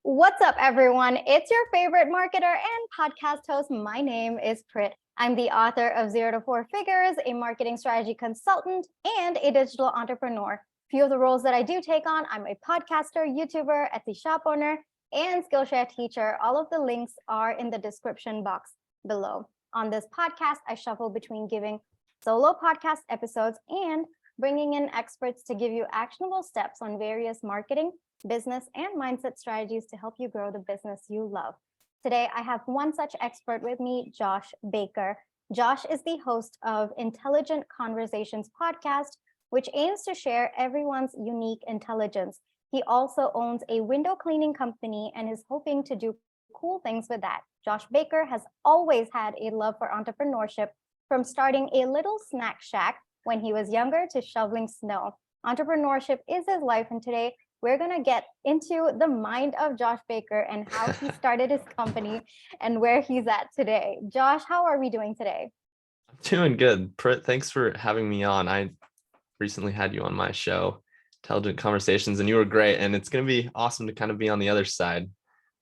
What's up, everyone? It's your favorite marketer and podcast host. My name is Prit. I'm the author of 0 to 4 Figures, a marketing strategy consultant, and a digital entrepreneur. Few of the roles that I do take on, I'm a podcaster, YouTuber, Etsy shop owner, and Skillshare teacher. All of the links are in the description box below. On this podcast, I shuffle between giving solo podcast episodes and bringing in experts to give you actionable steps on various marketing, business, and mindset strategies to help you grow the business you love. Today, I have one such expert with me, Josh Baker. Josh is the host of Intelligent Conversations podcast, which aims to share everyone's unique intelligence. He also owns a window cleaning company and is hoping to do cool things with that. Josh Baker has always had a love for entrepreneurship, from starting a little snack shack when he was younger to shoveling snow. Entrepreneurship is his life, and today we're going to get into the mind of Josh Baker and how he started his company and where he's at today. Josh, how are we doing today? I'm doing good. Prit, thanks for having me on. I recently had you on my show, Intelligent Conversations, and you were great. And it's going to be awesome to kind of be on the other side,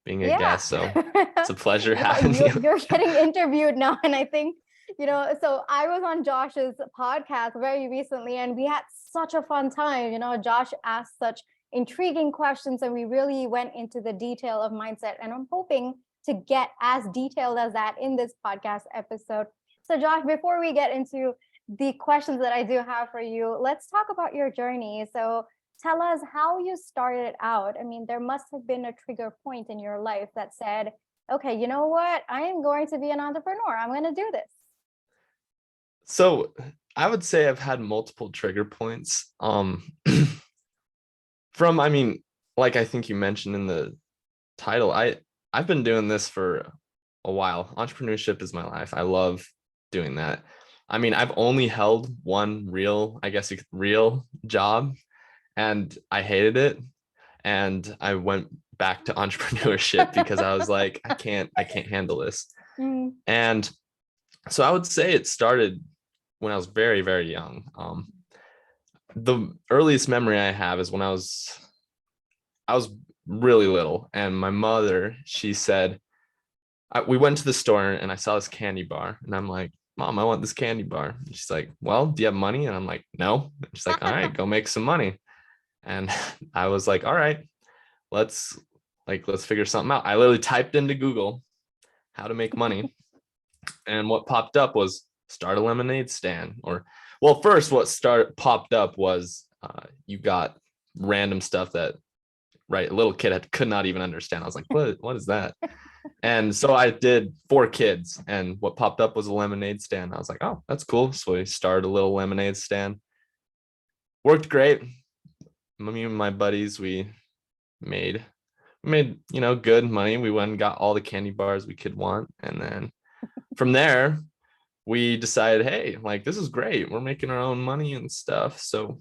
being a guest. So it's a pleasure having you. You're getting interviewed now. And I think, so I was on Josh's podcast very recently, and we had such a fun time. Josh asked such intriguing questions, and we really went into the detail of mindset, and I'm hoping to get as detailed as that in this podcast episode. So Josh, before we get into the questions that I do have for you, let's talk about your journey. So tell us how you started out. I mean, there must have been a trigger point in your life that said, okay, you know what, I am going to be an entrepreneur, I'm going to do this. So I would say I've had multiple trigger points. Like I think you mentioned in the title, I've been doing this for a while. Entrepreneurship is my life. I love doing that. I mean, I've only held one real job, and I hated it. And I went back to entrepreneurship because I was like, I can't handle this. Mm. And so I would say it started when I was very, very young. The earliest memory I have is when I was really little, and my mother, she said, we went to the store and I saw this candy bar, and I'm like, Mom, I want this candy bar. And she's like, well, do you have money? And I'm like, no. And she's like, all right, go make some money. And I was like, all right, let's figure something out. I literally typed into Google how to make money, and what popped up was start a lemonade stand. First what popped up was you got random stuff that a little kid could not even understand. I was like, what is that? And so I did 4 kids, and what popped up was a lemonade stand. I was like, oh, that's cool. So we started a little lemonade stand. Worked great. Me and my buddies, we made good money. We went and got all the candy bars we could want, and then from there we decided, hey, like, this is great, we're making our own money and stuff. So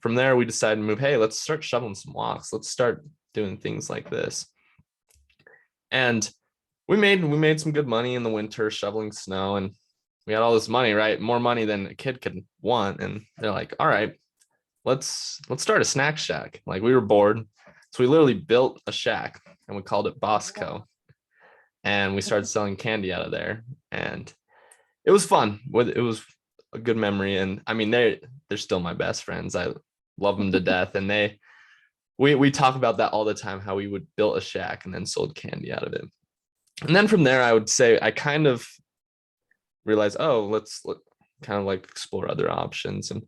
from there we decided to move, hey, let's start shoveling some walks, let's start doing things like this. And we made some good money in the winter shoveling snow, and we had all this money, right? More money than a kid could want. And they're like, all right, let's start a snack shack. Like, we were bored, so we literally built a shack and we called it Bosco, and we started selling candy out of there. And it was fun. It was a good memory. And I mean, they're still my best friends. I love them to death. And we talk about that all the time, how we would build a shack and then sold candy out of it. And then from there, I would say I kind of realized, let's kind of like explore other options. And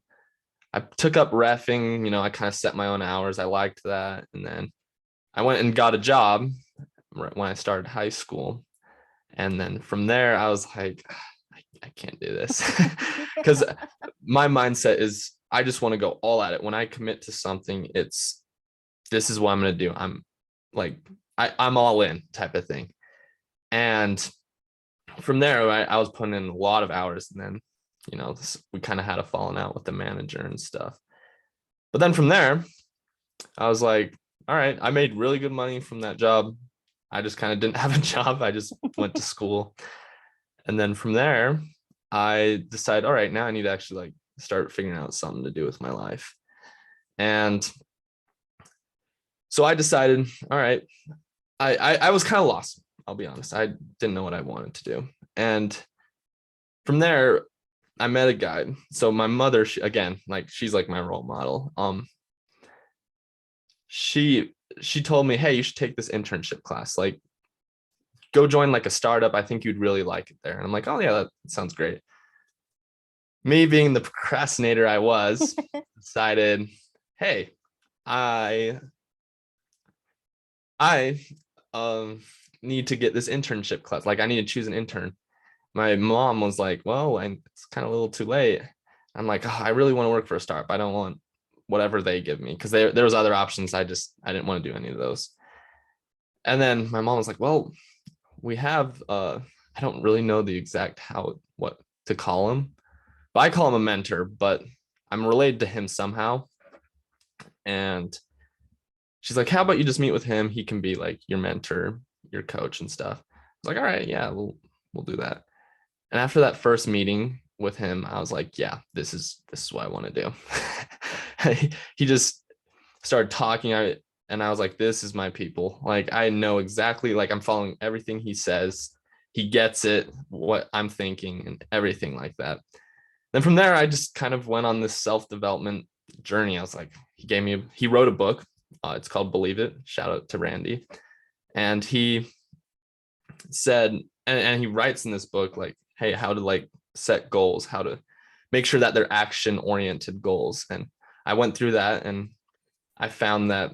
I took up reffing. I kind of set my own hours. I liked that. And then I went and got a job when I started high school. And then from there, I was like, I can't do this, because my mindset is I just want to go all at it. When I commit to something, this is what I'm going to do. I'm like, I'm all in type of thing. And from there, I was putting in a lot of hours, and then, we kind of had a falling out with the manager and stuff. But then from there, I was like, all right, I made really good money from that job. I just kind of didn't have a job. I just went to school. And then from there, I decided, all right, now I need to actually start figuring out something to do with my life. And so I decided, all right, I was kind of lost. I'll be honest. I didn't know what I wanted to do. And from there, I met a guy. So my mother, again, like she's like my role model. She told me, hey, you should take this internship class. Like, go join like a startup. I think you'd really like it there. And I'm like, oh yeah, that sounds great. Me being the procrastinator I was, decided, hey, I need to get this internship class. Like, I need to choose an intern. My mom was like, well, and it's kind of a little too late. I'm like, oh, I really want to work for a startup. I don't want whatever they give me, because there was other options. I didn't want to do any of those. And then my mom was like, well, we have I don't really know the exact what to call him, but I call him a mentor, but I'm related to him somehow. And she's like, how about you just meet with him? He can be like your mentor, your coach and stuff. I was like, all right, yeah, we'll do that. And after that first meeting with him, I was like, yeah, this is what I want to do. He just started talking, and I was like, this is my people. Like, I know exactly, like, I'm following everything he says. He gets it, what I'm thinking and everything like that. Then from there, I just kind of went on this self-development journey. I was like, he wrote a book. It's called Believe It. Shout out to Randy. And he said, and he writes in this book, like, hey, how to like set goals, how to make sure that they're action-oriented goals. And I went through that, and I found that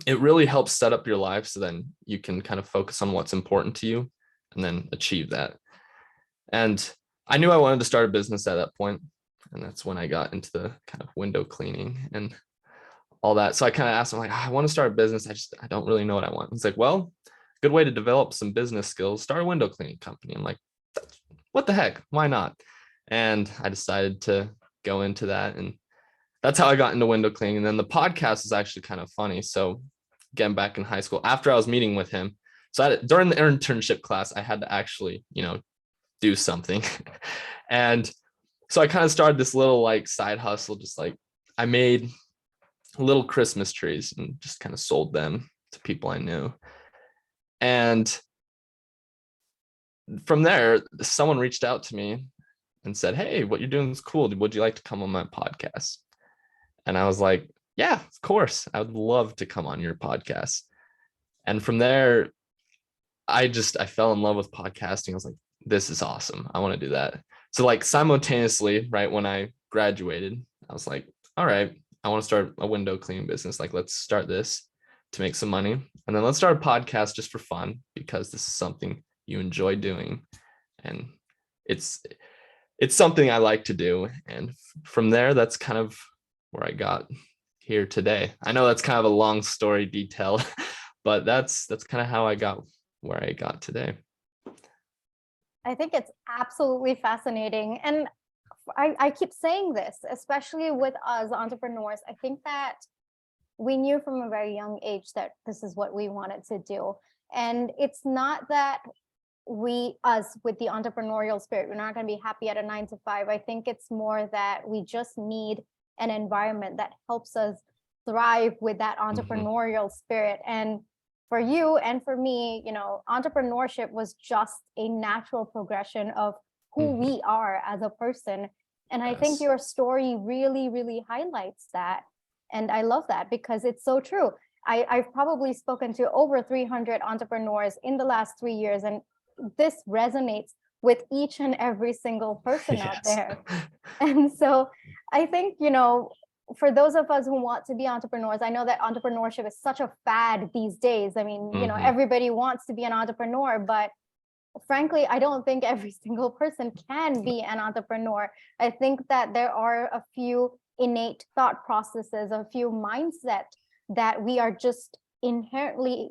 it really helps set up your life so then you can kind of focus on what's important to you and then achieve that. And I knew I wanted to start a business at that point, and that's when I got into the kind of window cleaning and all that. So I kind of asked him, like, I want to start a business. I don't really know what I want. He's like, well, good way to develop some business skills, start a window cleaning company. I'm like, what the heck? Why not? And I decided to go into that. And that's how I got into window cleaning. And then the podcast is actually kind of funny. So again, back in high school, after I was meeting with him, so during the internship class, I had to actually, do something. And so I kind of started this little like side hustle, just like I made little Christmas trees and just kind of sold them to people I knew. And from there, someone reached out to me and said, hey, what you're doing is cool. Would you like to come on my podcast? And I was like, yeah, of course. I would love to come on your podcast. And from there, I fell in love with podcasting. I was like, this is awesome. I want to do that. So like simultaneously, right when I graduated, I was like, all right, I want to start a window cleaning business. Like, let's start this to make some money. And then let's start a podcast just for fun, because this is something you enjoy doing. And it's something I like to do. And from there, that's kind of where I got here today. I know that's kind of a long story detail, but that's kind of how I got where I got today. I think it's absolutely fascinating. And I keep saying this, especially with us entrepreneurs. I think that we knew from a very young age that this is what we wanted to do. And it's not that us with the entrepreneurial spirit, we're not going to be happy at a 9 to 5. I think it's more that we just need an environment that helps us thrive with that entrepreneurial spirit. And for you and for me, entrepreneurship was just a natural progression of who we are as a person. And I think your story really, really highlights that. And I love that, because it's so true. I've probably spoken to over 300 entrepreneurs in the last 3 years, and this resonates with each and every single person out there. And so I think, for those of us who want to be entrepreneurs, I know that entrepreneurship is such a fad these days. I mean, everybody wants to be an entrepreneur, but frankly, I don't think every single person can be an entrepreneur. I think that there are a few innate thought processes, a few mindset that we are just inherently,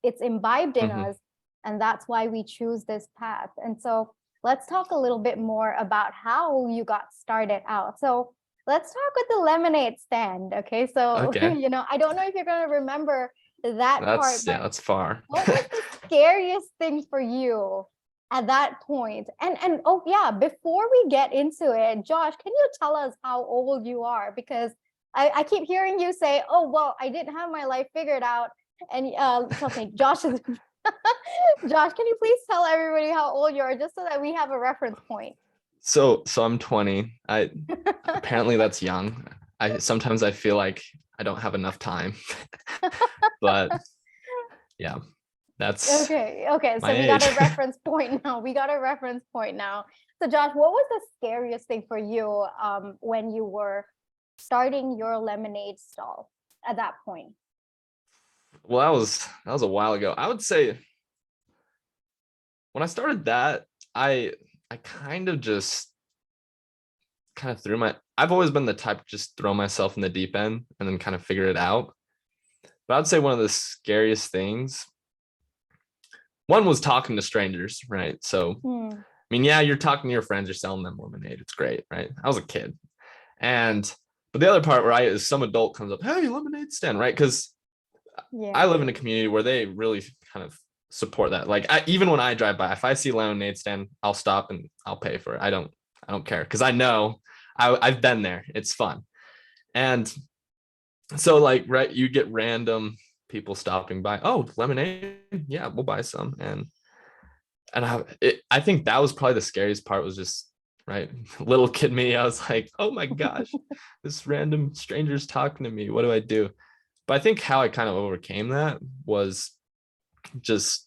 it's imbibed in us. And that's why we choose this path. And so let's talk a little bit more about how you got started out. So let's talk with the lemonade stand. Okay. So, I don't know if you're going to remember that part. Yeah, that's far. What was the scariest thing for you at that point? And oh yeah, before we get into it, Josh, can you tell us how old you are? Because I keep hearing you say, oh, well, I didn't have my life figured out And trust me, Josh is Josh, can you please tell everybody how old you are just so that we have a reference point? So I'm 20. Apparently that's young. Sometimes I feel like I don't have enough time. But yeah, that's Okay, so my we got age. a reference point now. So Josh, what was the scariest thing for you when you were starting your lemonade stall at that point? Well, that was a while ago. I would say when I started that, I kind of just kind of I've always been the type to just throw myself in the deep end and then kind of figure it out. But I'd say one of the scariest things, one was talking to strangers, right? So, I mean, yeah, you're talking to your friends, you're selling them lemonade. It's great, right? I was a kid. But the other part, right, is some adult comes up, hey, lemonade stand, right? Because I live in a community where they really kind of support that. Like even when I drive by, if I see lemonade stand, I'll stop and I'll pay for it. I don't care because I know I've been there. It's fun. And so like, right, you get random people stopping by. Oh, lemonade. Yeah, we'll buy some. And I think that was probably the scariest part was just, right, little kid me. I was like, oh my gosh, this random stranger's talking to me. What do I do? But I think how I kind of overcame that was just,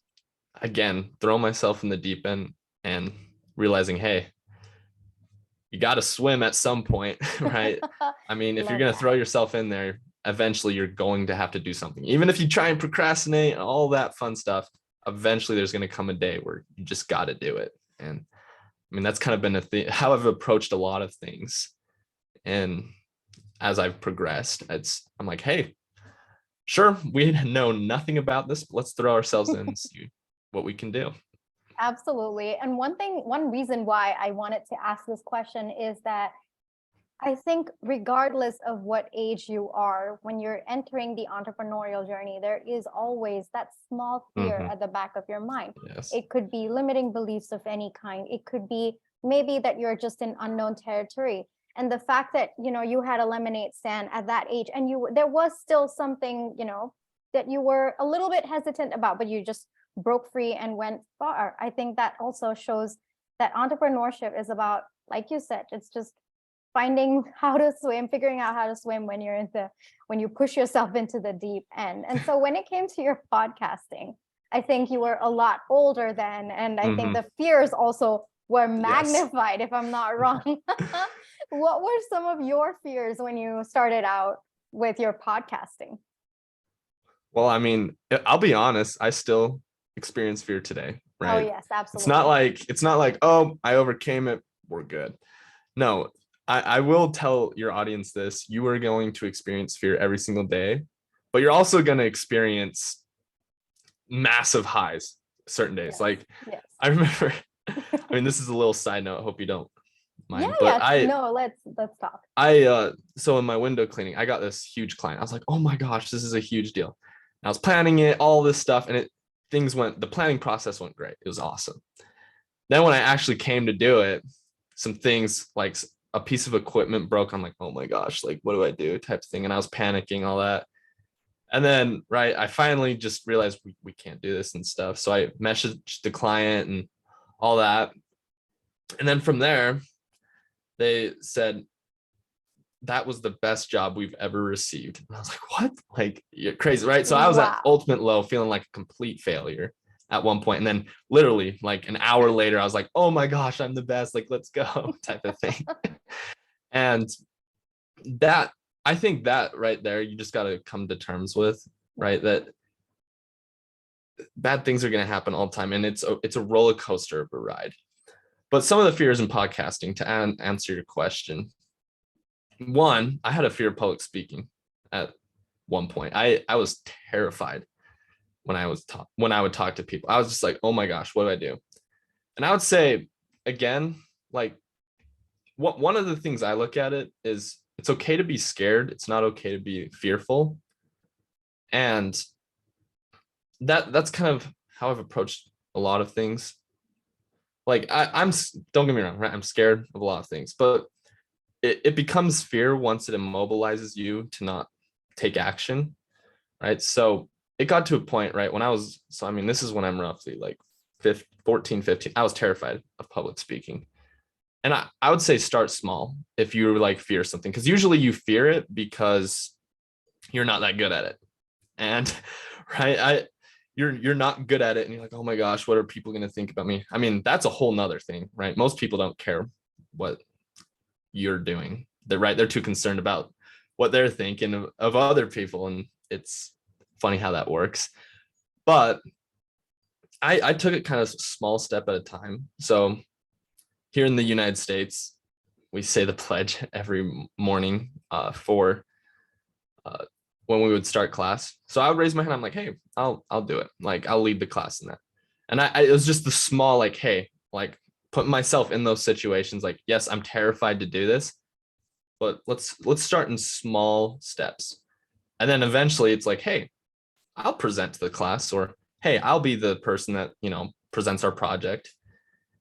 again, throw myself in the deep end and realizing, hey, you got to swim at some point, right? I mean, if you're going to throw yourself in there, eventually you're going to have to do something. Even if you try and procrastinate and all that fun stuff, eventually there's going to come a day where you just got to do it. And I mean, that's kind of been how I've approached a lot of things. And as I've progressed, I'm like, hey, sure, we know nothing about this, but let's throw ourselves in and see what we can do. Absolutely. And one reason why I wanted to ask this question is that I think regardless of what age you are, when you're entering the entrepreneurial journey, there is always that small fear at the back of your mind. Yes. It could be limiting beliefs of any kind. It could be maybe that you're just in unknown territory. And the fact that, you had a lemonade stand at that age and there was still something, that you were a little bit hesitant about, but you just broke free and went far. I think that also shows that entrepreneurship is about, like you said, it's just figuring out how to swim when you push yourself into the deep end. And so when it came to your podcasting, I think you were a lot older then. And I think the fears also were magnified, if I'm not wrong. What were some of your fears when you started out with your podcasting? Well, I mean, I'll be honest, I still experience fear today, right? Oh, yes, absolutely. It's not like, oh, I overcame it, we're good. No, I will tell your audience this. You are going to experience fear every single day, but you're also going to experience massive highs certain days. Like, I remember, I mean, this is a little side note. I hope you don't mind. No, let's talk. So in my window cleaning, I got this huge client. I was like, oh my gosh, this is a huge deal. And I was planning it, all this stuff, and the planning process went great. It was awesome. Then when I actually came to do it, some things like a piece of equipment broke. I'm like, oh my gosh, like, what do I do type of thing. And I was panicking, all that. And then, right, I finally just realized we can't do this and stuff. So I messaged the client and all that. And then from there, they said, that was the best job we've ever received. And I was like, what? Like, you're crazy, right? So I was at ultimate low, feeling like a complete failure at one point. And then literally like an hour later, I was like, oh my gosh, I'm the best. Like, let's go type of thing. And I think that right there, you just got to come to terms with, right? That bad things are going to happen all the time. And it's a roller coaster of a ride. But some of the fears in podcasting, to answer your question, one, I had a fear of public speaking at one point. I was terrified when I would talk to people. I was just like, oh my gosh, what do I do? And I would say, again, like, one of the things I look at it is it's okay to be scared. It's not okay to be fearful. And that's kind of how I've approached a lot of things. Like I'm don't get me wrong, right? I'm scared of a lot of things, but it becomes fear once it immobilizes you to not take action, right? So it got to a point, right, when I was, so I mean, this is when I'm roughly like 14, 15. I was terrified of public speaking. And I would say start small if you like fear something, because usually you fear it because you're not that good at it. And right, you're not good at it, and you're like, oh my gosh, what are people going to think about me? I mean, that's a whole nother thing, right? Most people don't care what you're doing. They're too concerned about what they're thinking of other people, and it's funny how that works. But I took it kind of small step at a time. So here in the United States, we say the pledge every morning for when we would start class. So I would raise my hand. I'm like, hey, I'll do it. Like, I'll lead the class in that. And it was just the small, like, hey, like, put myself in those situations. Like, yes, I'm terrified to do this, but let's start in small steps. And then eventually it's like, hey, I'll present to the class, or hey, I'll be the person that, presents our project.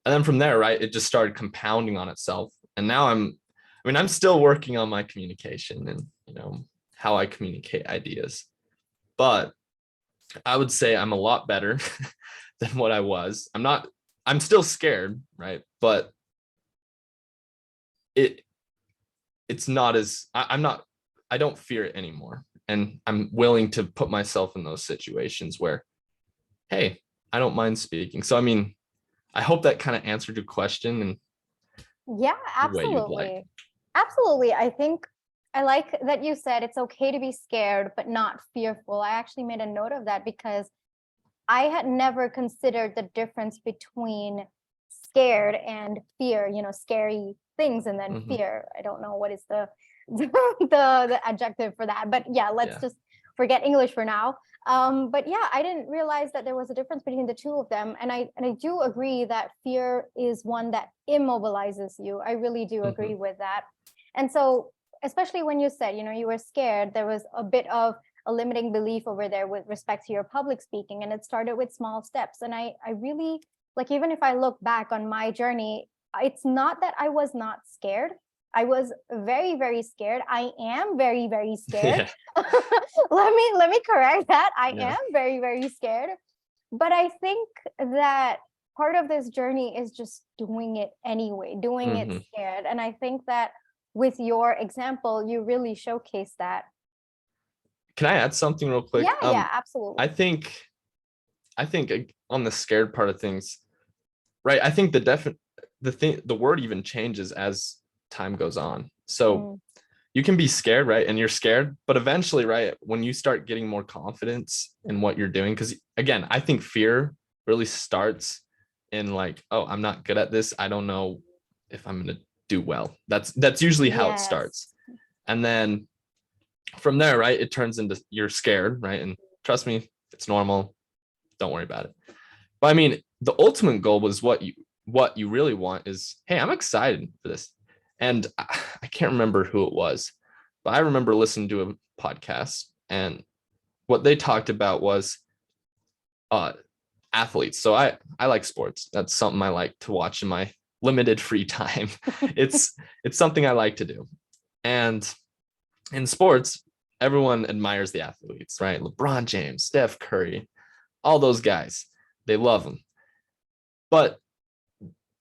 And then from there, right, it just started compounding on itself. And now I'm still working on my communication and, how I communicate ideas. But I would say I'm a lot better than what I was. I'm still scared, right? But it's not as, I don't fear it anymore. And I'm willing to put myself in those situations where, hey, I don't mind speaking. So, I mean, I hope that kind of answered your question and Yeah, the way you'd like. absolutely. Absolutely. I think I like that you said it's okay to be scared, but not fearful. I actually made a note of that because I had never considered the difference between scared and fear, scary things and then fear. I don't know what is the the adjective for that, but yeah, let's just forget English for now. But yeah, I didn't realize that there was a difference between the two of them. And I do agree that fear is one that immobilizes you. I really do agree with that. And so, especially when you said, you were scared, there was a bit of a limiting belief over there with respect to your public speaking. And it started with small steps. And I really, like, even if I look back on my journey, it's not that I was not scared. I was very, very scared. I am very, very scared. Let me correct that. I am very, very scared. But I think that part of this journey is just doing it anyway, doing it scared. And I think that with your example, you really showcase that. Can I add something real quick? Yeah, absolutely. I think on the scared part of things, right? I think the word even changes as time goes on. So you can be scared, right? And you're scared, but eventually, right, when you start getting more confidence in what you're doing, because again, I think fear really starts in like, oh, I'm not good at this. I don't know if I'm going to do well. That's usually how it starts. And then from there, right, it turns into you're scared, right? And trust me, it's normal. Don't worry about it. But I mean, the ultimate goal was what you really want is, hey, I'm excited for this. And I can't remember who it was, but I remember listening to a podcast, and what they talked about was athletes. So I like sports. That's something I like to watch in my limited free time. It's something I like to do. And in sports, everyone admires the athletes, right? LeBron James, Steph Curry, all those guys, they love them. But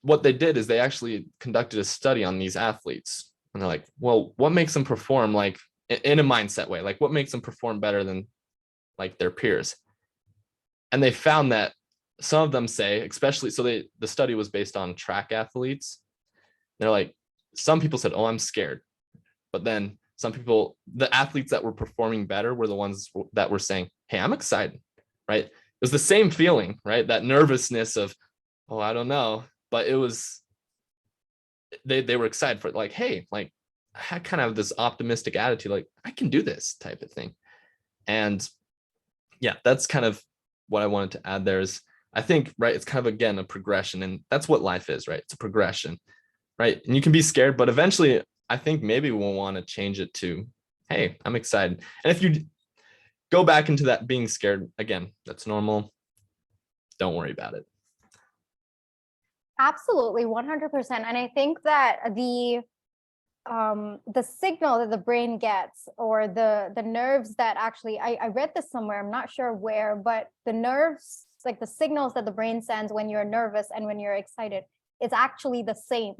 what they did is they actually conducted a study on these athletes, and they're like, well, what makes them perform like in a mindset way? Like, what makes them perform better than like their peers? And they found that some of them say, especially, so the study was based on track athletes. They're like, some people said, oh, I'm scared. But then some people, the athletes that were performing better were the ones that were saying, hey, I'm excited, right? It was the same feeling, right? That nervousness of, oh, I don't know. But it was, they were excited for it. Like, hey, like I had kind of this optimistic attitude, like I can do this type of thing. And yeah, that's kind of what I wanted to add there is, I think, right, it's kind of, again, a progression, and that's what life is, right? It's a progression, right? And you can be scared, but eventually I think maybe we'll want to change it to, hey, I'm excited. And if you go back into that being scared, again, that's normal. Don't worry about it. Absolutely, 100%. And I think that the signal that the brain gets, or the nerves that actually, I read this somewhere, I'm not sure where, but the nerves, like the signals that the brain sends when you're nervous and when you're excited, it's actually the same.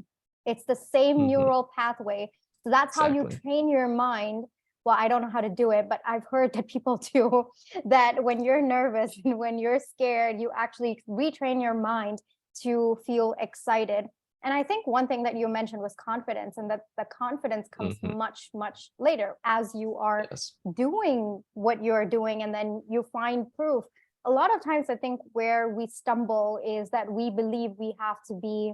It's the same neural pathway. So that's how you train your mind. Well, I don't know how to do it, but I've heard that people do that. When you're nervous and when you're scared, you actually retrain your mind to feel excited. And I think one thing that you mentioned was confidence, and that the confidence comes much, much later as you are doing what you're doing, and then you find proof. A lot of times I think where we stumble is that we believe we have to be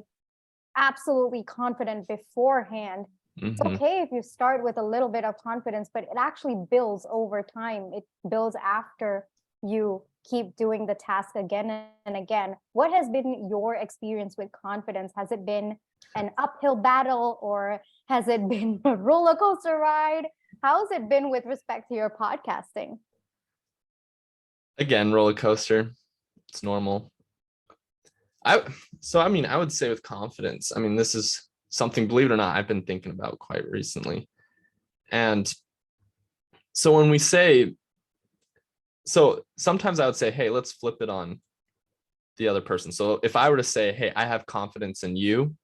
absolutely confident beforehand. It's okay if you start with a little bit of confidence, but it actually builds over time. It builds after you keep doing the task again and again. What has been your experience with confidence? Has it been an uphill battle, or has it been a roller coaster ride? How's it been with respect to your podcasting? Again, roller coaster. It's normal. I would say with confidence, I mean, this is something, believe it or not, I've been thinking about quite recently. And so when we say, so sometimes I would say, hey, let's flip it on the other person. So if I were to say, hey, I have confidence in you,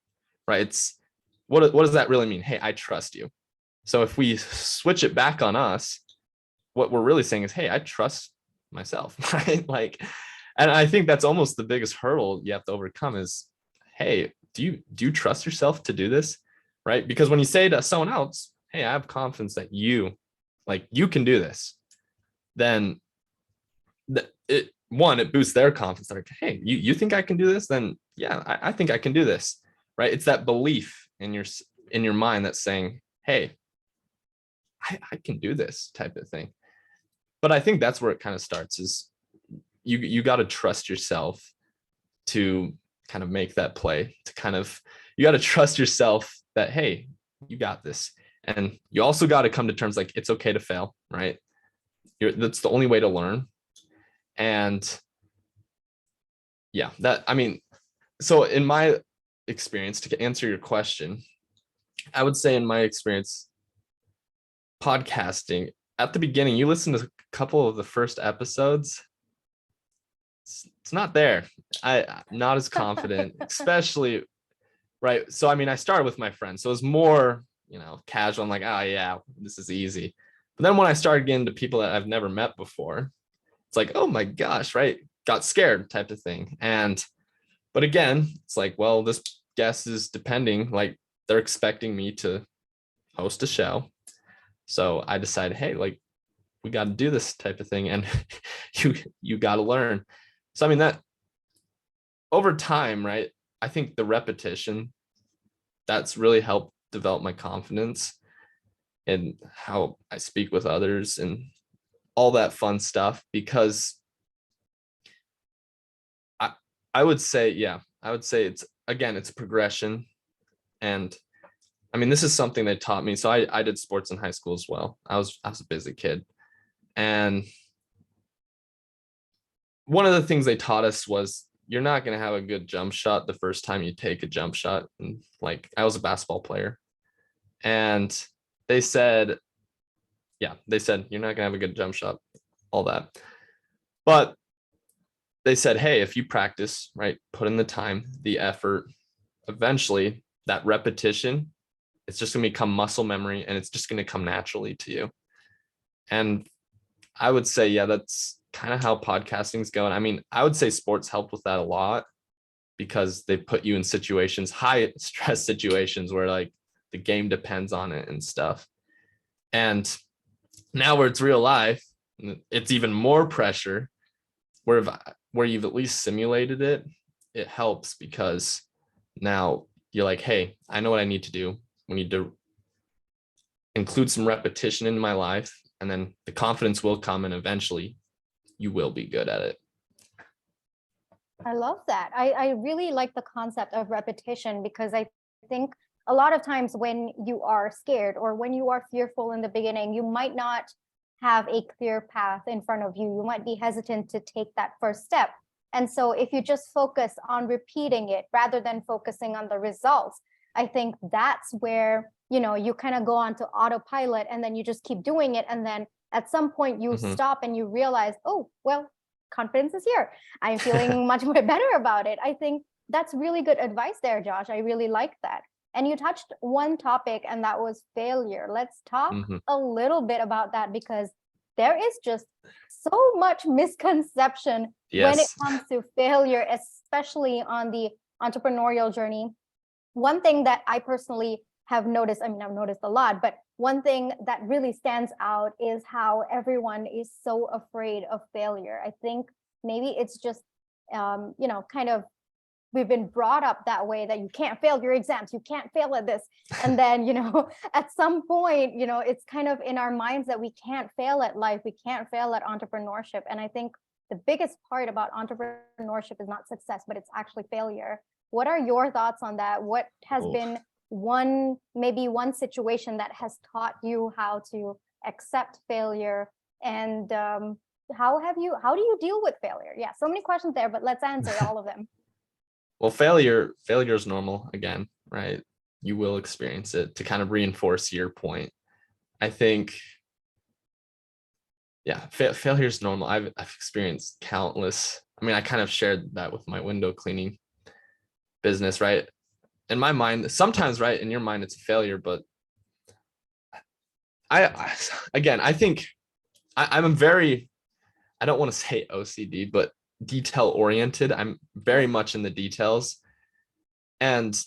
right? It's what does that really mean? Hey, I trust you. So if we switch it back on us, what we're really saying is, hey, I trust myself, right? Like, and I think that's almost the biggest hurdle you have to overcome is, hey, do you trust yourself to do this? Right? Because when you say to someone else, hey, I have confidence that you can do this, then it boosts their confidence. They're like, hey, you think I can do this? Then yeah, I think I can do this. Right? It's that belief in your mind that's saying, hey, I can do this type of thing. But I think that's where it kind of starts, is you got to trust yourself to kind of make that play, you got to trust yourself that, hey, you got this. And you also got to come to terms, like, it's okay to fail, right? That's the only way to learn. And yeah, so in my experience, to answer your question, I would say in my experience, podcasting, at the beginning, you listen to a couple of the first episodes, it's not there. I'm not as confident, especially, right? So, I mean, I started with my friends, so it was more, casual. I'm like, oh yeah, this is easy. But then when I started getting to people that I've never met before, it's like, oh my gosh, right? Got scared type of thing. But again, it's like, well, this guest is depending, like, they're expecting me to host a show. So I decided, hey, like, we got to do this type of thing, and you got to learn. So I mean, that over time, right? I think the repetition, that's really helped develop my confidence in how I speak with others and all that fun stuff. Because I would say, it's a progression. And I mean, this is something they taught me. So I did sports in high school as well. I was a busy kid. And one of the things they taught us was, you're not going to have a good jump shot the first time you take a jump shot. And like, I was a basketball player, and they said, you're not going to have a good jump shot, all that. But they said, hey, if you practice, right, put in the time, the effort, eventually that repetition, it's just going to become muscle memory, and it's just going to come naturally to you. And I would say, yeah, that's kind of how podcasting's going. I mean, I would say sports helped with that a lot, because they put you in situations, high stress situations, where like the game depends on it and stuff. And now where it's real life, it's even more pressure, where you've at least simulated it. It helps, because now you're like, hey, I know what I need to do. We need to include some repetition in my life, and then the confidence will come, and eventually you will be good at it. I love that. I really like the concept of repetition, because I think a lot of times when you are scared or when you are fearful in the beginning, you might not have a clear path in front of you. You might be hesitant to take that first step. And so if you just focus on repeating it rather than focusing on the results, I think that's where, you kind of go on to autopilot, and then you just keep doing it. And then at some point you stop and you realize, oh, well, confidence is here. I'm feeling much more better about it. I think that's really good advice there, Josh. I really like that. And you touched one topic, and that was failure. Let's talk a little bit about that, because there is just so much misconception when it comes to failure, especially on the entrepreneurial journey. One thing that I personally have noticed, I've noticed a lot, but one thing that really stands out is how everyone is so afraid of failure. I think maybe it's just, kind of, we've been brought up that way, that you can't fail your exams, you can't fail at this. And then, at some point, it's kind of in our minds that we can't fail at life, we can't fail at entrepreneurship. And I think the biggest part about entrepreneurship is not success, but it's actually failure. What are your thoughts on that? What has been one situation that has taught you how to accept failure? And how do you deal with failure? Yeah, so many questions there, but let's answer all of them. Well, failure is normal, again, right? You will experience it. To kind of reinforce your point, I think, failure is normal. I've experienced countless. I mean, I kind of shared that with my window cleaning business, right? In my mind, sometimes, right, in your mind, it's a failure, but I think I'm very, I don't want to say OCD, but detail oriented. I'm very much in the details, and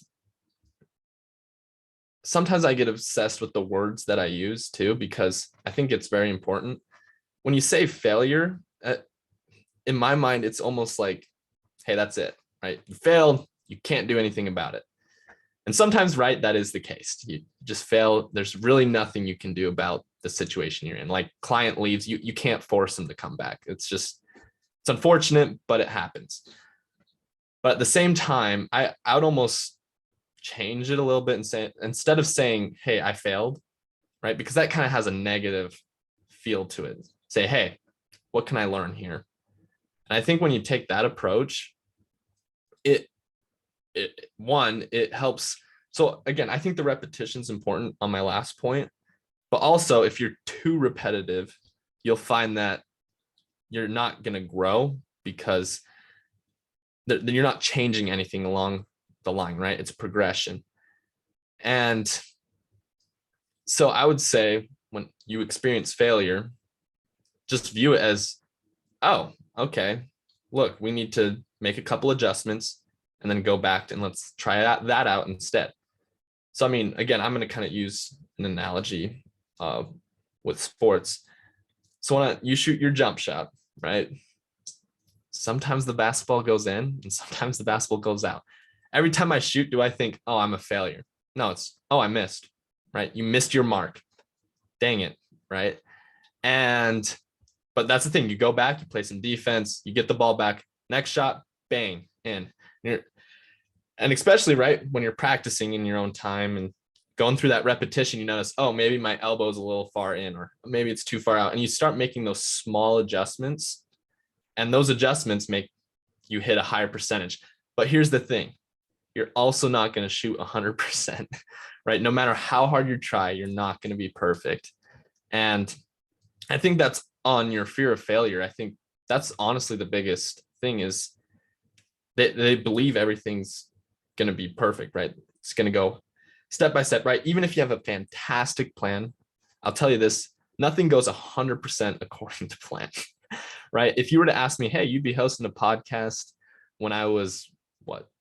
sometimes I get obsessed with the words that I use too, because I think it's very important. When you say failure, in my mind, it's almost like, hey, that's it, right? You failed, you can't do anything about it. And sometimes, right, that is the case. You just fail. There's really nothing you can do about the situation you're in. Like, client leaves, you can't force them to come back. It's unfortunate, but it happens. But at the same time, I would almost change it a little bit and say, instead of saying, hey, I failed, right? Because that kind of has a negative feel to it. Say, hey, what can I learn here? And I think when you take that approach, it helps. So again, I think the repetition is important on my last point, but also if you're too repetitive, you'll find that you're not going to grow, because you're not changing anything along the line, right? It's progression. And so I would say, when you experience failure, just view it as, oh, okay, look, we need to make a couple adjustments and then go back and let's try that out instead. So, I mean, again, I'm going to kind of use an analogy with sports. So when you shoot your jump shot, right? Sometimes the basketball goes in and sometimes the basketball goes out. Every time I shoot, do I think, oh, I'm a failure? No, it's, oh, I missed, right? You missed your mark. Dang it, right? But that's the thing. You go back, you play some defense, you get the ball back, next shot, bang, in. And especially, right, when you're practicing in your own time and going through that repetition, you notice, oh, maybe my elbow's a little far in, or maybe it's too far out. And you start making those small adjustments, and those adjustments make you hit a higher percentage. But here's the thing. You're also not going to shoot 100%, right? No matter how hard you try, you're not going to be perfect. And I think that's on your fear of failure. I think that's honestly the biggest thing, is they believe everything's going to be perfect, right? It's going to go step by step, right? Even if you have a fantastic plan, I'll tell you this, nothing goes 100% according to plan, right? If you were to ask me, hey, you'd be hosting a podcast when I was,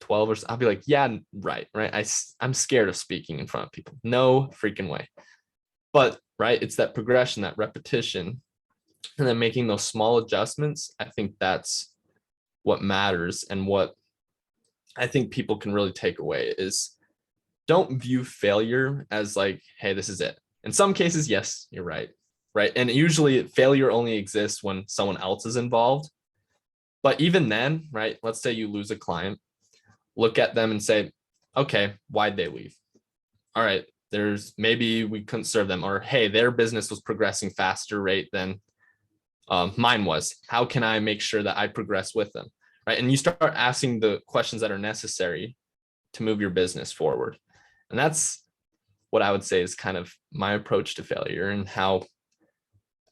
12 or so, I'll be like, yeah, right. I'm scared of speaking in front of people. No freaking way. But, right, it's that progression, that repetition, and then making those small adjustments. I think that's what matters, and what I think people can really take away is, don't view failure as like, hey, this is it. In some cases, yes, you're right. And usually failure only exists when someone else is involved. But even then, right, let's say you lose a client, look at them and say, okay, why'd they leave? All right, maybe we couldn't serve them, or hey, their business was progressing faster rate than mine was. How can I make sure that I progress with them? Right. And you start asking the questions that are necessary to move your business forward. And that's what I would say is kind of my approach to failure, and how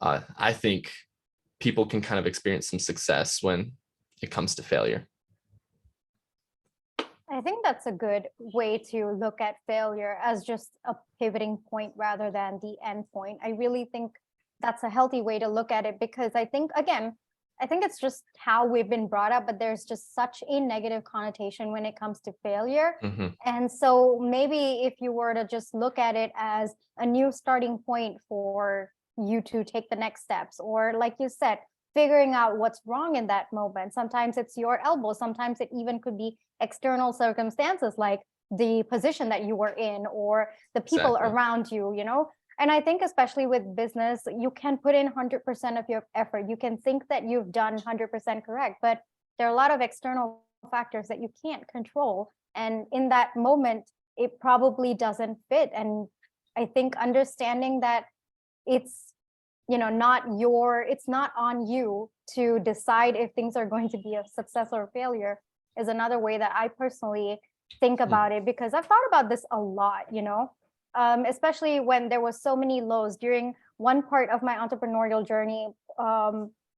I think people can kind of experience some success when it comes to failure. I think that's a good way to look at failure as just a pivoting point rather than the end point. I really think that's a healthy way to look at it, because I think, again, I think it's just how we've been brought up, but there's just such a negative connotation when it comes to failure. Mm-hmm. And so maybe if you were to just look at it as a new starting point for you to take the next steps, or like you said, figuring out what's wrong in that moment. Sometimes it's your elbow, sometimes it even could be external circumstances like the position that you were in or the people Exactly. around you, you know? And I think especially with business, you can put in 100% of your effort. You can think that you've done 100% correct, but there are a lot of external factors that you can't control. And in that moment, it probably doesn't fit. And I think understanding that it's, you know, it's not on you to decide if things are going to be a success or a failure is another way that I personally think about it, because I've thought about this a lot, you know, especially when there was so many lows during one part of my entrepreneurial journey.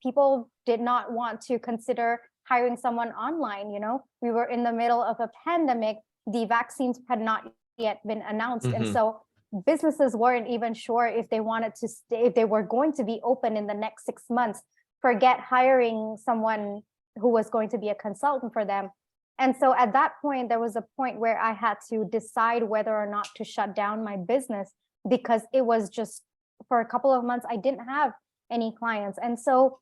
People did not want to consider hiring someone online. You know, we were in the middle of a pandemic. The vaccines had not yet been announced. And so businesses weren't even sure if they wanted to stay, if they were going to be open in the next 6 months. Forget hiring someone who was going to be a consultant for them. And so at that point, there was a point where I had to decide whether or not to shut down my business, because it was just, for a couple of months, I didn't have any clients. And so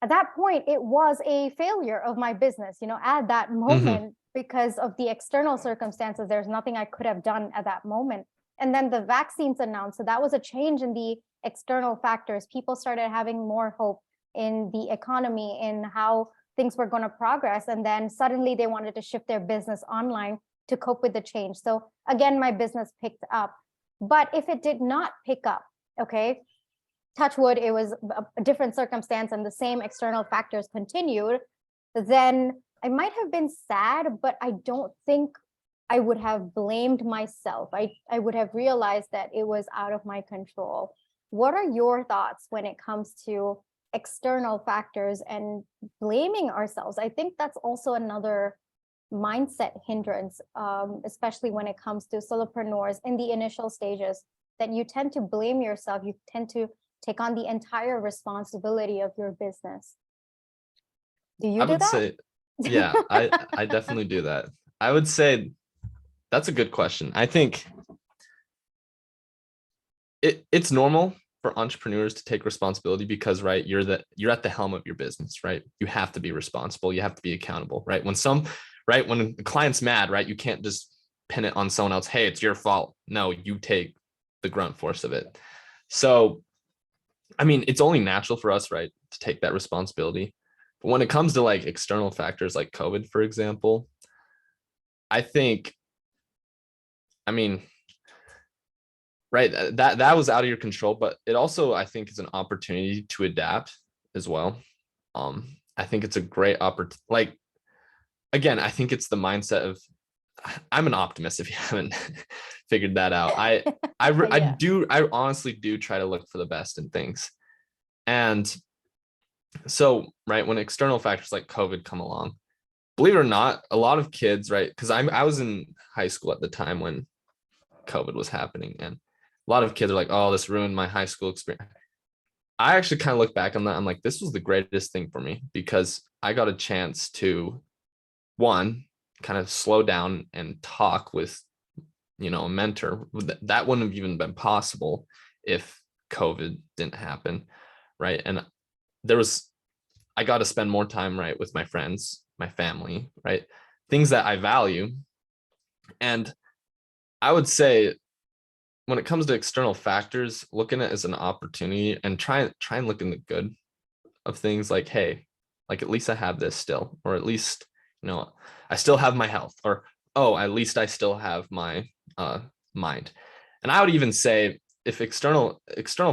at that point, it was a failure of my business, you know, at that moment, because of the external circumstances. There's nothing I could have done at that moment. And then the vaccines announced. So that was a change in the external factors. People started having more hope in the economy, in how things were going to progress. And then suddenly they wanted to shift their business online to cope with the change. So again, my business picked up. But if it did not pick up, okay, touch wood, it was a different circumstance and the same external factors continued, then I might have been sad, but I don't think I would have blamed myself. I would have realized that it was out of my control. What are your thoughts when it comes to external factors and blaming ourselves? I think that's also another mindset hindrance, especially when it comes to solopreneurs in the initial stages, that you tend to blame yourself. You tend to take on the entire responsibility of your business. Do you do that? Say, yeah, I definitely do that. I would say that's a good question. I think it's normal for entrepreneurs to take responsibility because, right, you're at the helm of your business, right? You have to be responsible. You have to be accountable, right? When the client's mad, right, you can't just pin it on someone else. Hey, it's your fault. No, you take the grunt force of it. So, I mean, it's only natural for us, right, to take that responsibility. But when it comes to like external factors like COVID, for example, I think, I mean, right, that was out of your control, but it also, I think, is an opportunity to adapt as well. I think it's a great opportunity. Like, again, I think it's the mindset of, I'm an optimist if you haven't figured that out. I honestly do try to look for the best in things. And so, right, when external factors like COVID come along, believe it or not, a lot of kids, right, because I was in high school at the time when COVID was happening, and a lot of kids are like, oh, this ruined my high school experience. I actually kind of look back on that. I'm like, this was the greatest thing for me, because I got a chance to, one, kind of slow down and talk with, you know, a mentor. That wouldn't have even been possible if COVID didn't happen, right? And I got to spend more time, right, with my friends, my family, right? Things that I value. And I would say, when it comes to external factors, looking at it as an opportunity and try and look in the good of things, like, hey, like, at least I have this still, or at least, you know, I still have my health, or, oh, at least I still have my mind. And I would even say, if external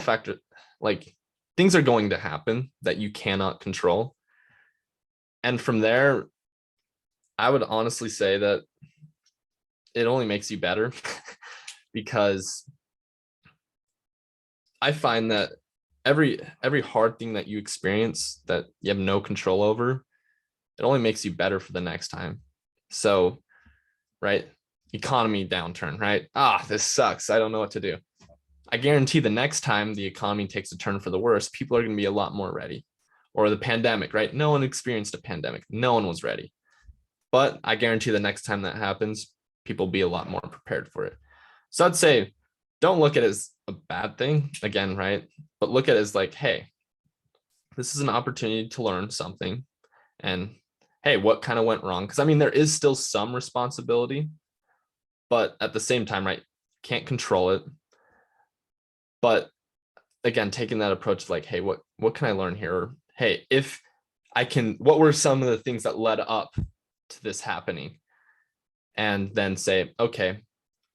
factor, like, things are going to happen that you cannot control. And from there, I would honestly say that it only makes you better because I find that every hard thing that you experience that you have no control over, it only makes you better for the next time. So, right, economy downturn, right? This sucks. I don't know what to do. I guarantee the next time the economy takes a turn for the worse, people are going to be a lot more ready. Or the pandemic, right? No one experienced a pandemic. No one was ready. But I guarantee the next time that happens, people will be a lot more prepared for it. So I'd say, don't look at it as a bad thing again, right? But look at it as like, hey, this is an opportunity to learn something. And hey, what kind of went wrong? Because I mean, there is still some responsibility, but at the same time, right? Can't control it. But again, taking that approach, like, hey, what can I learn here? Or, hey, if I can, what were some of the things that led up to this happening? And then say, okay,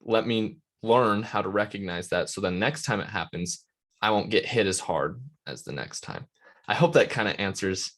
let me learn how to recognize that. So then next time it happens, I won't get hit as hard as the next time. I hope that kind of answers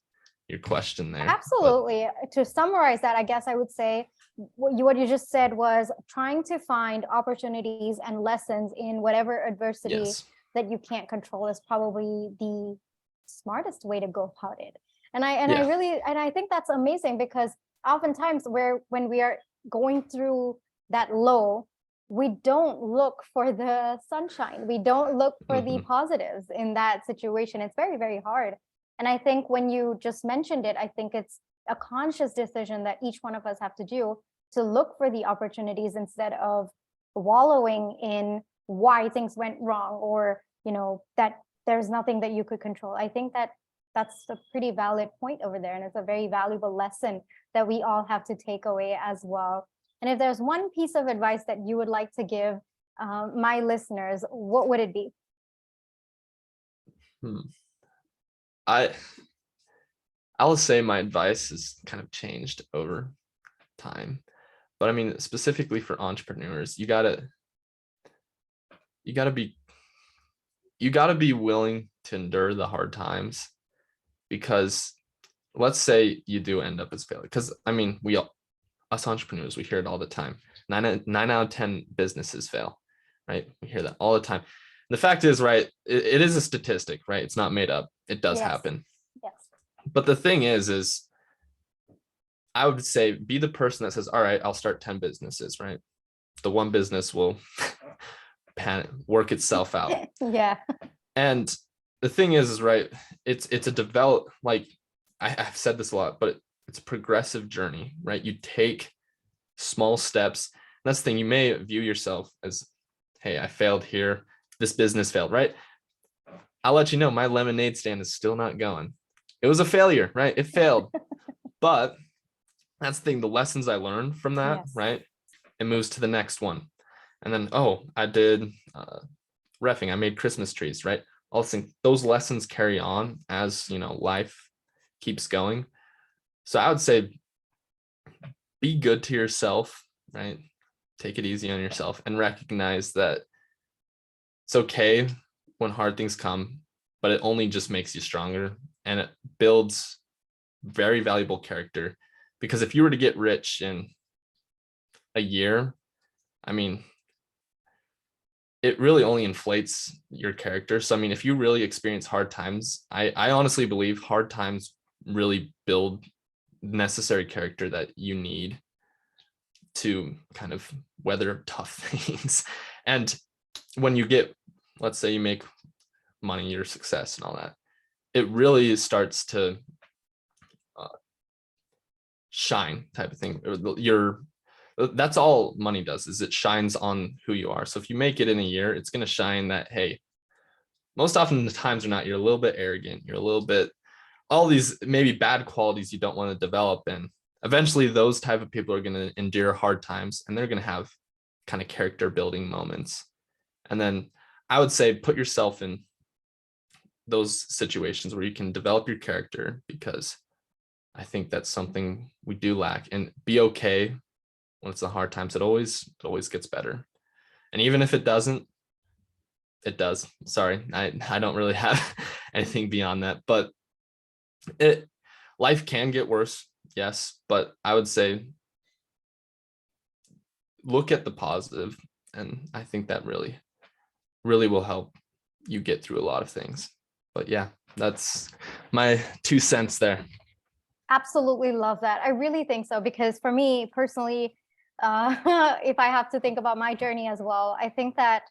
your question there. Absolutely. To summarize that, I guess I would say what you just said was trying to find opportunities and lessons in whatever adversity Yes. that you can't control is probably the smartest way to go about it. And I Yeah. really I think that's amazing, because oftentimes when we are going through that low, we don't look for the sunshine. We don't look for the positives in that situation. It's very, very hard. And I think when you just mentioned it, I think it's a conscious decision that each one of us have to do, to look for the opportunities instead of wallowing in why things went wrong, or, that there's nothing that you could control. I think that that's a pretty valid point over there. And it's a very valuable lesson that we all have to take away as well. And if there's one piece of advice that you would like to give my listeners, what would it be? I'll say my advice has kind of changed over time, but I mean, specifically for entrepreneurs, you gotta be willing to endure the hard times, because let's say you do end up as failure. Because I mean, us entrepreneurs, we hear it all the time. Nine out of 10 businesses fail, right? We hear that all the time. The fact is, right, it is a statistic, right? It's not made up. It does happen. Yes. But the thing is I would say be the person that says, all right, I'll start 10 businesses, right? The one business will work itself out. Yeah. And the thing is right, it's a like I've said this a lot, but it's a progressive journey, right? You take small steps. That's the thing. You may view yourself as, hey, I failed here. This business failed, right? I'll let you know, my lemonade stand is still not going. It was a failure, right? It failed. But that's the thing. The lessons I learned from that, Yes. right? It moves to the next one. And then, I did reffing. I made Christmas trees, right? All things, those lessons carry on as, life keeps going. So I would say be good to yourself, right? Take it easy on yourself and recognize that it's okay when hard things come, but it only just makes you stronger, and it builds very valuable character. Because if you were to get rich in a year, I mean, it really only inflates your character. So, I mean, if you really experience hard times, I honestly believe hard times really build necessary character that you need to kind of weather tough things. And when you get, let's say you make money, your success and all that, it really starts to shine type of thing. That's all money does, is it shines on who you are. So if you make it in a year, it's going to shine that, hey, most often the times are not, you're a little bit arrogant, you're a little bit, all these maybe bad qualities you don't want to develop. And eventually those type of people are going to endure hard times, and they're going to have kind of character building moments. And then I would say put yourself in those situations where you can develop your character, because I think that's something we do lack. And be okay when it's the hard times. It always gets better. And even if it doesn't, it does. Sorry, I don't really have anything beyond that. But life can get worse, yes. But I would say look at the positive, and I think that really will help you get through a lot of things. But yeah, that's my 2 cents there. Absolutely love that. I really think so, because for me personally, if I have to think about my journey as well, I think that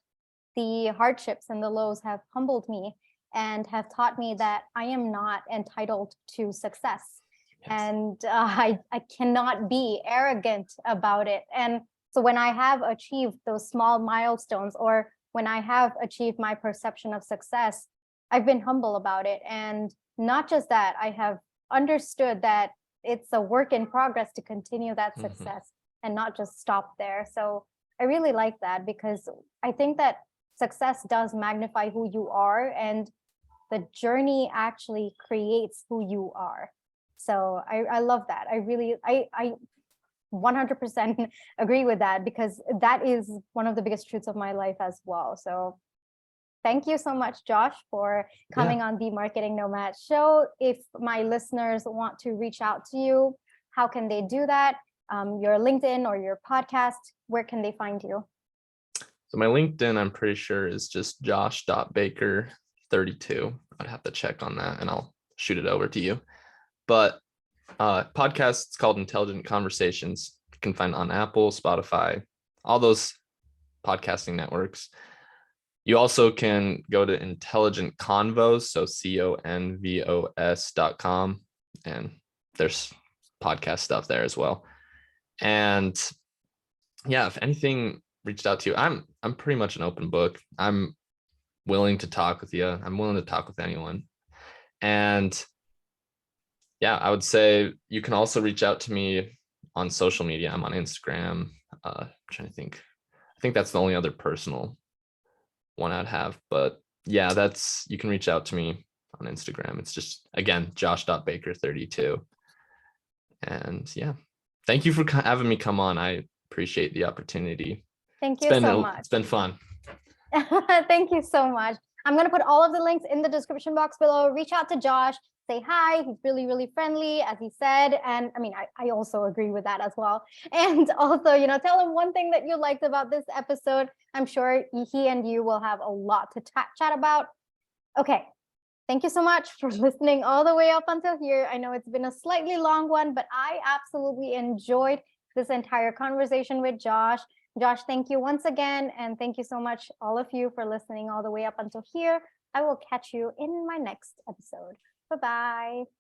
the hardships and the lows have humbled me and have taught me that I am not entitled to success. Yes. And I cannot be arrogant about it. And so when I have achieved those small milestones, or when I have achieved my perception of success, I've been humble about it. And not just that, I have understood that it's a work in progress to continue that success and not just stop there. So I really like that, because I think that success does magnify who you are, and the journey actually creates who you are. So I love that. I 100% agree with that, because that is one of the biggest truths of my life as well. So thank you so much, Josh, for coming on the Marketing Nomad show. If my listeners want to reach out to you, how can they do that? Your LinkedIn or your podcast, where can they find you? So my LinkedIn, I'm pretty sure, is just josh.baker32. I'd have to check on that and I'll shoot it over to you. But podcast, it's called Intelligent Conversations. You can find on Apple, Spotify, all those podcasting networks. You also can go to Intelligent Convos, so convos.com, and there's podcast stuff there as well. And yeah, if anything reached out to you, I'm pretty much an open book. I'm willing to talk with you. I'm willing to talk with anyone. And yeah, I would say you can also reach out to me on social media. I'm on Instagram. I'm trying to think. I think that's the only other personal one I'd have. But yeah, you can reach out to me on Instagram. It's just, again, josh.baker32. And yeah, thank you for having me come on. I appreciate the opportunity. Thank you so much. It's been fun. Thank you so much. I'm going to put all of the links in the description box below. Reach out to Josh, say hi. He's really, really friendly, as he said. And I mean, I also agree with that as well. And also, tell him one thing that you liked about this episode. I'm sure he and you will have a lot to chat about. Okay. Thank you so much for listening all the way up until here. I know it's been a slightly long one, but I absolutely enjoyed this entire conversation with Josh. Josh, thank you once again. And thank you so much, all of you, for listening all the way up until here. I will catch you in my next episode. Bye-bye.